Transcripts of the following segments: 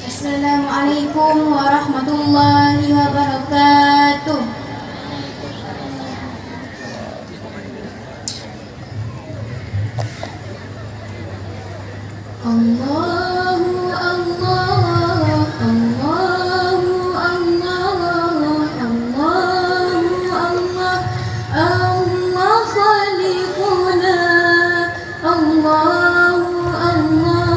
Assalamualaikum warahmatullahi wabarakatuh. Allahu Allah, Allahu Allah, Allahu Allah, Allah khaliquna, Allahu Allah,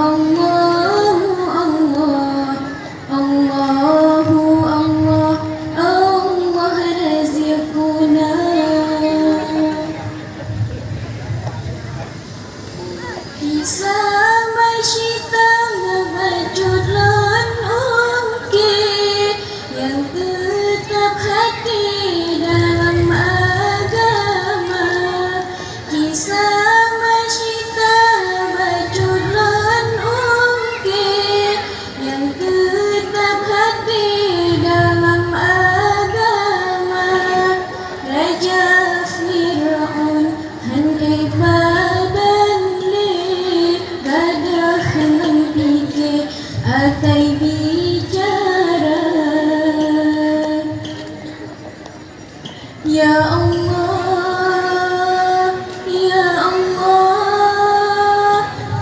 Allahu Allah, Allahu Allah, Allah raziquna. Bisa masyita bajudlan ungki yang tetap hati dalam agama. Kisah masyita bajudlan ungki yang tetap hati dalam agama. Raja Fir'aun handai atai bicara. Ya Allah, Ya Allah,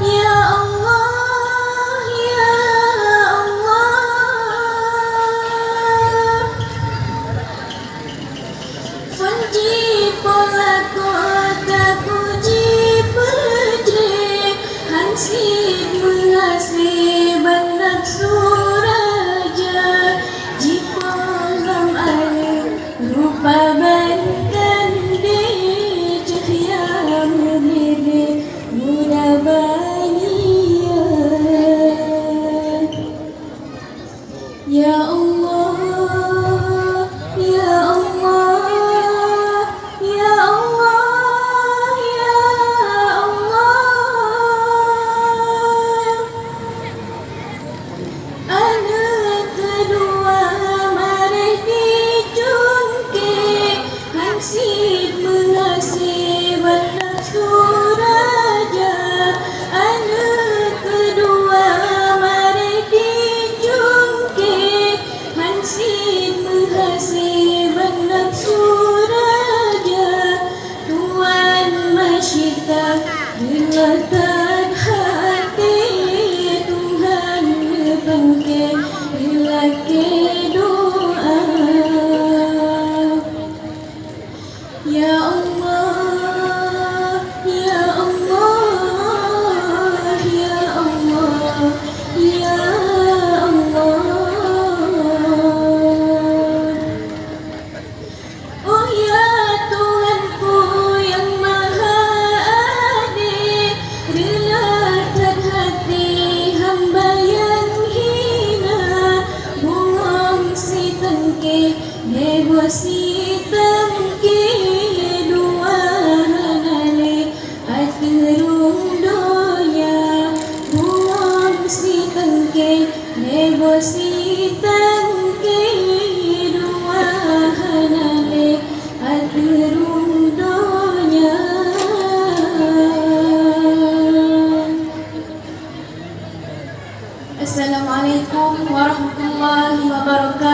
Ya Allah, Ya Allah. Fanji pola kota puji putri hansi mengasih banyak suraja jipolam alim rupa bantan di cahaya memilih muda bania. Ya Allah, Ya Allah, Ya Allah, Ya Allah. Anak kedua mari dijungke hansip mengasih banyak suraja. Anak kedua mari dijungke hansip mengasih banyak suraja. Tuan masyita dilatan hati Tuhan bangke dilake doa. Ya Allah, Ya Allah, Ya Allah, Ya Allah. Oh ya Tuhanku yang maha adil, relakan hati hamba yang hina. Buang si tengke, nebo si tengke, dua hanale aturung donya. Buang si tengke, nebo si tengke, dua hanale aturung donya. Assalamualaikum warahmatullahi wabarakatuh.